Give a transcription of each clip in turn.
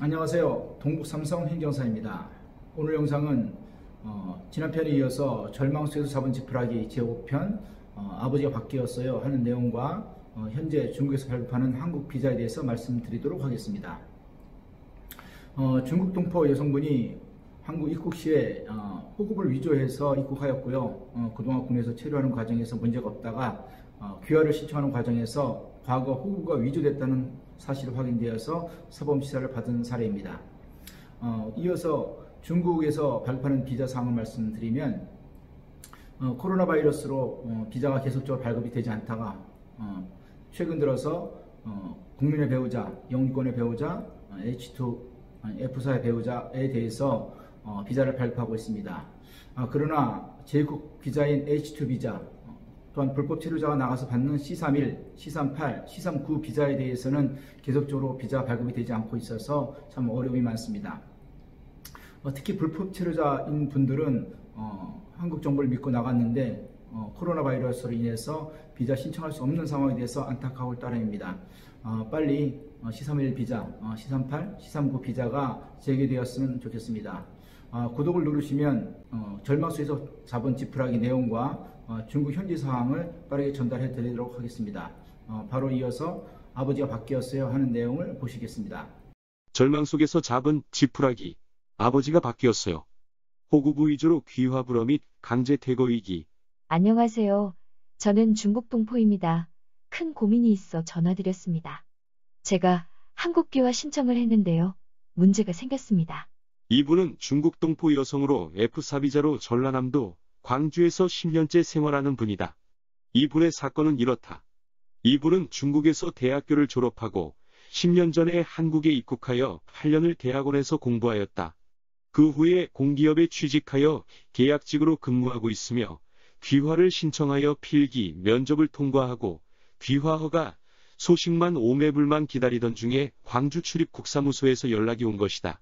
안녕하세요. 동북삼성 행정사입니다. 오늘 영상은 지난 편에 이어서 절망 속에서 잡은 지푸라기 제5편 아버지가 바뀌었어요 하는 내용과 현재 중국에서 발급하는 한국 비자에 대해서 말씀드리도록 하겠습니다. 중국 동포 여성분이 한국 입국 시에 호급을 위조해서 입국하였고요. 그동안 국내에서 체류하는 과정에서 문제가 없다가 귀화를 신청하는 과정에서 과거 호구가 위조됐다는 사실이 확인되어서 사범시사를 받은 사례입니다. 이어서 중국에서 발급하는 비자 사항을 말씀드리면 코로나 바이러스로 비자가 계속적으로 발급이 되지 않다가 최근 들어서 국민의 배우자, 영주권의 배우자, H2, F4의 배우자에 대해서 비자를 발급하고 있습니다. 그러나 제국 비자인 H2 비자, 또한 불법 체류자가 나가서 받는 C31, C38, C39 비자에 대해서는 계속적으로 비자 발급이 되지 않고 있어서 참 어려움이 많습니다. 특히 불법 체류자인 분들은 한국 정부를 믿고 나갔는데 코로나 바이러스로 인해서 비자 신청할 수 없는 상황에 대해서 안타까울 따름입니다. 빨리 C31 비자, C38, C39 비자가 재개되었으면 좋겠습니다. 구독을 누르시면 절망 속에서 잡은 지푸라기 내용과 중국 현지 상황을 빠르게 전달해 드리도록 하겠습니다. 바로 이어서 아버지가 바뀌었어요 하는 내용을 보시겠습니다. 절망 속에서 잡은 지푸라기, 아버지가 바뀌었어요. 호구부 위조로 귀화 불허 및 강제 퇴거 위기. 안녕하세요. 저는 중국 동포입니다. 큰 고민이 있어 전화드렸습니다. 제가 한국 귀화 신청을 했는데요. 문제가 생겼습니다. 이분은 중국 동포 여성으로 F4 비자로 전라남도 광주에서 10년째 생활하는 분이다. 이분의 사건은 이렇다. 이분은 중국에서 대학교를 졸업하고 10년 전에 한국에 입국하여 8년을 대학원에서 공부하였다. 그 후에 공기업에 취직하여 계약직으로 근무하고 있으며 귀화를 신청하여 필기, 면접을 통과하고 귀화 허가, 소식만 오매불만 기다리던 중에 광주 출입국사무소에서 연락이 온 것이다.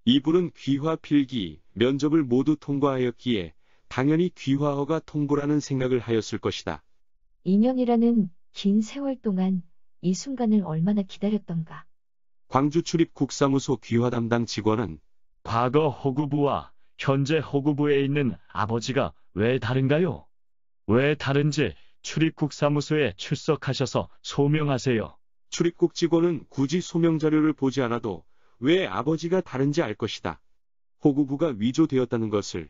이분은 귀화 필기, 면접을 모두 통과하였기에 당연히 귀화 허가 통보라는 생각을 하였을 것이다. 2년이라는 긴 세월 동안 이 순간을 얼마나 기다렸던가. 광주 출입국사무소 귀화 담당 직원은 과거 호구부와 현재 호구부에 있는 아버지가 왜 다른가요? 왜 다른지 출입국사무소에 출석하셔서 소명하세요. 출입국 직원은 굳이 소명 자료를 보지 않아도 왜 아버지가 다른지 알 것이다. 호구부가 위조되었다는 것을.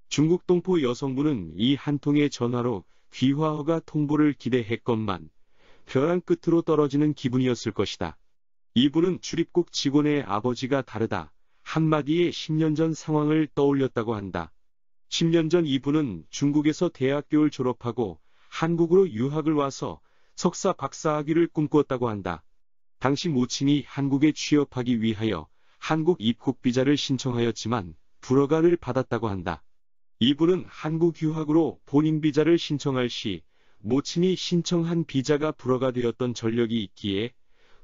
중국 동포 여성분은 이 한 통의 전화로 귀화 허가 통보를 기대했건만 벼랑 끝으로 떨어지는 기분이었을 것이다. 이분은 출입국 직원의 아버지가 다르다. 한마디에 10년 전 상황을 떠올렸다고 한다. 10년 전 이분은 중국에서 대학교를 졸업하고 한국으로 유학을 와서 석사 박사학위를 꿈꾸었다고 한다. 당시 모친이 한국에 취업하기 위하여 한국 입국 비자를 신청하였지만 불허가를 받았다고 한다. 이분은 한국 유학으로 본인 비자를 신청할 시 모친이 신청한 비자가 불허가 되었던 전력이 있기에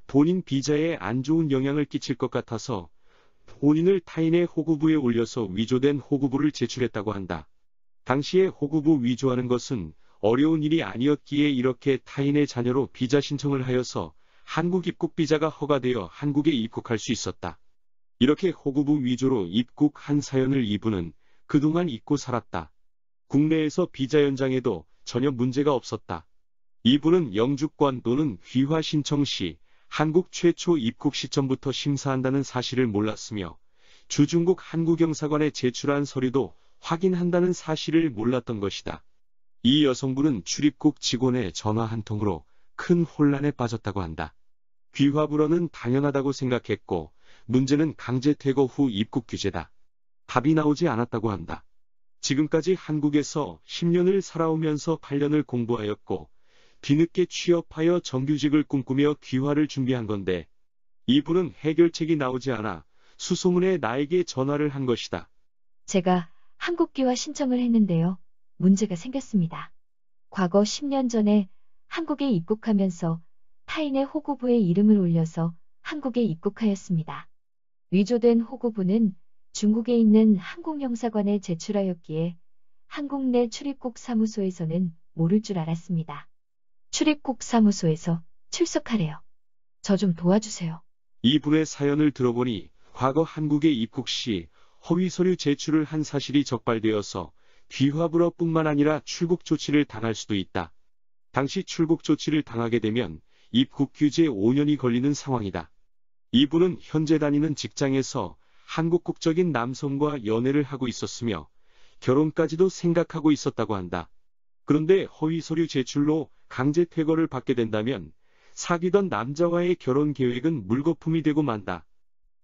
본인 비자에 안 좋은 영향을 끼칠 것 같아서 본인을 타인의 호구부에 올려서 위조된 호구부를 제출했다고 한다. 당시에 호구부 위조하는 것은 어려운 일이 아니었기에 이렇게 타인의 자녀로 비자 신청을 하여서 한국 입국 비자가 허가되어 한국에 입국할 수 있었다. 이렇게 호구부 위조로 입국한 사연을 이분은 그동안 잊고 살았다. 국내에서 비자 연장에도 전혀 문제가 없었다. 이분은 영주권 또는 귀화 신청 시 한국 최초 입국 시점부터 심사한다는 사실을 몰랐으며 주중국 한국영사관에 제출한 서류도 확인한다는 사실을 몰랐던 것이다. 이 여성분은 출입국 직원의 전화 한 통으로 큰 혼란에 빠졌다고 한다. 귀화 불허는 당연하다고 생각했고 문제는 강제 퇴거 후 입국 규제다. 답이 나오지 않았다고 한다. 지금까지 한국에서 10년을 살아오면서 8년을 공부하였고 뒤늦게 취업하여 정규직을 꿈꾸며 귀화를 준비한 건데 이분은 해결책이 나오지 않아 수소문에 나에게 전화를 한 것이다. 제가 한국 귀화 신청을 했는데요. 문제가 생겼습니다. 과거 10년 전에 한국에 입국하면서 타인의 호구부에 이름을 올려서 한국에 입국하였습니다. 위조된 호구부는 중국에 있는 한국영사관에 제출하였기에 한국 내 출입국 사무소에서는 모를 줄 알았습니다. 출입국 사무소에서 출석하래요. 저 좀 도와주세요. 이분의 사연을 들어보니 과거 한국에 입국 시 허위 서류 제출을 한 사실이 적발되어서 귀화 불허뿐만 아니라 출국 조치를 당할 수도 있다. 당시 출국 조치를 당하게 되면 입국 규제에 5년이 걸리는 상황이다. 이분은 현재 다니는 직장에서 한국 국적인 남성과 연애를 하고 있었으며 결혼까지도 생각하고 있었다고 한다. 그런데 허위 서류 제출로 강제 퇴거를 받게 된다면 사귀던 남자와의 결혼 계획은 물거품이 되고 만다.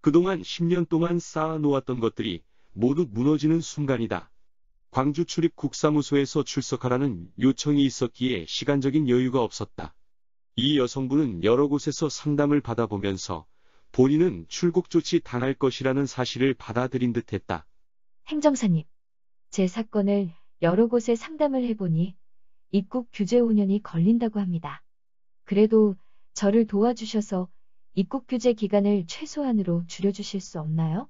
그동안 10년 동안 쌓아놓았던 것들이 모두 무너지는 순간이다. 광주 출입 국사무소에서 출석하라는 요청이 있었기에 시간적인 여유가 없었다. 이 여성분은 여러 곳에서 상담을 받아보면서 본인은 출국 조치 당할 것이라는 사실을 받아들인 듯했다. 행정사님, 제 사건을 여러 곳에 상담을 해보니 입국 규제 5년이 걸린다고 합니다. 그래도 저를 도와주셔서 입국 규제 기간을 최소한으로 줄여주실 수 없나요?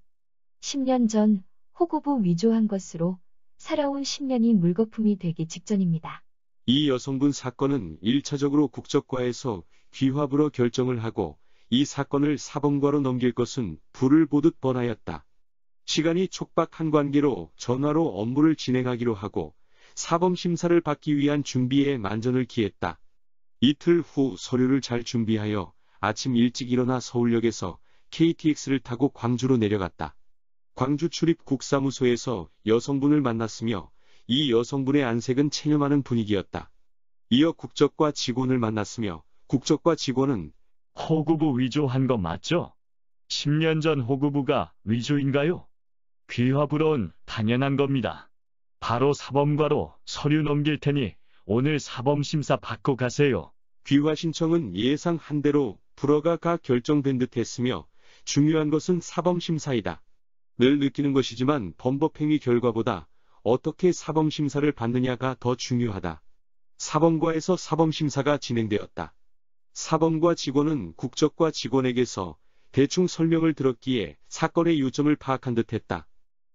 10년 전 호구부 위조한 것으로 살아온 10년이 물거품이 되기 직전입니다. 이 여성분 사건은 1차적으로 국적과에서 귀화 불허 결정을 하고 이 사건을 사범과로 넘길 것은 불을 보듯 뻔하였다. 시간이 촉박한 관계로 전화로 업무를 진행하기로 하고 사범심사를 받기 위한 준비에 만전을 기했다. 이틀 후 서류를 잘 준비하여 아침 일찍 일어나 서울역에서 KTX를 타고 광주로 내려갔다. 광주 출입 국사무소에서 여성분을 만났으며 이 여성분의 안색은 체념하는 분위기였다. 이어 국적과 직원을 만났으며 국적과 직원은 호구부 위조한 거 맞죠? 10년 전 호구부가 위조인가요? 귀화 불허는 당연한 겁니다. 바로 사범과로 서류 넘길 테니 오늘 사범심사 받고 가세요. 귀화 신청은 예상한 대로 불허가 결정된 듯 했으며 중요한 것은 사범심사이다. 늘 느끼는 것이지만 범법행위 결과보다 어떻게 사범심사를 받느냐가 더 중요하다. 사범과에서 사범심사가 진행되었다. 사범과 직원은 국적과 직원에게서 대충 설명을 들었기에 사건의 요점을 파악한 듯했다.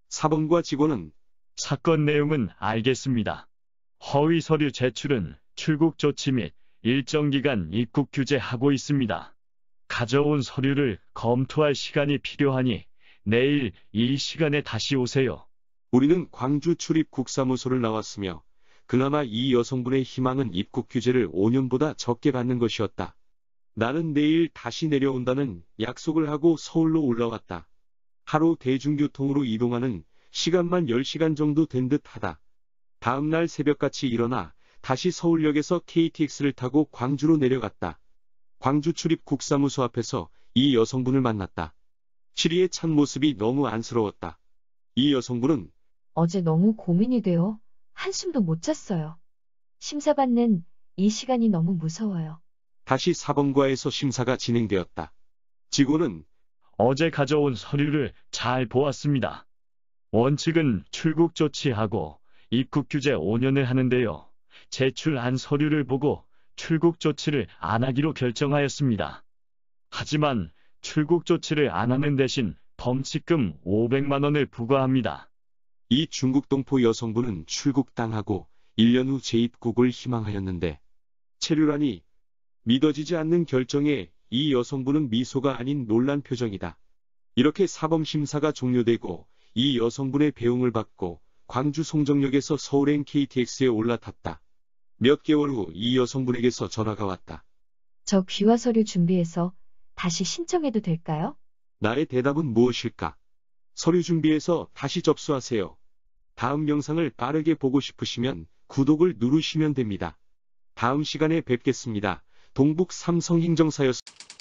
사범과 직원은 사건 내용은 알겠습니다. 허위 서류 제출은 출국 조치 및 일정 기간 입국 규제하고 있습니다. 가져온 서류를 검토할 시간이 필요하니 내일 이 시간에 다시 오세요. 우리는 광주 출입 국사무소를 나왔으며 그나마 이 여성분의 희망은 입국 규제를 5년보다 적게 받는 것이었다. 나는 내일 다시 내려온다는 약속을 하고 서울로 올라왔다. 하루 대중교통으로 이동하는 시간만 10시간 정도 된 듯하다. 다음날 새벽같이 일어나 다시 서울역에서 KTX를 타고 광주로 내려갔다. 광주 출입 국사무소 앞에서 이 여성분을 만났다. 시리에 찬 모습이 너무 안쓰러웠다. 이 여성분은 어제 너무 고민이 되어 한숨도 못 잤어요. 심사받는 이 시간이 너무 무서워요. 다시 사범과에서 심사가 진행되었다. 직원은 어제 가져온 서류를 잘 보았습니다. 원칙은 출국 조치하고 입국 규제 5년을 하는데요. 제출한 서류를 보고 출국 조치를 안 하기로 결정하였습니다. 하지만 출국 조치를 안 하는 대신 범칙금 500만 원을 부과합니다. 이 중국 동포 여성분은 출국당하고 1년 후 재입국을 희망하였는데 체류라니 믿어지지 않는 결정에 이 여성분은 미소가 아닌 놀란 표정이다. 이렇게 사범심사가 종료되고 이 여성분의 배웅을 받고 광주 송정역에서 서울행 KTX에 올라탔다. 몇 개월 후 이 여성분에게서 전화가 왔다. 저 귀화 서류 준비해서 다시 신청해도 될까요? 나의 대답은 무엇일까? 서류 준비해서 다시 접수하세요. 다음 영상을 빠르게 보고 싶으시면 구독을 누르시면 됩니다. 다음 시간에 뵙겠습니다. 동북 삼성행정사였습니다.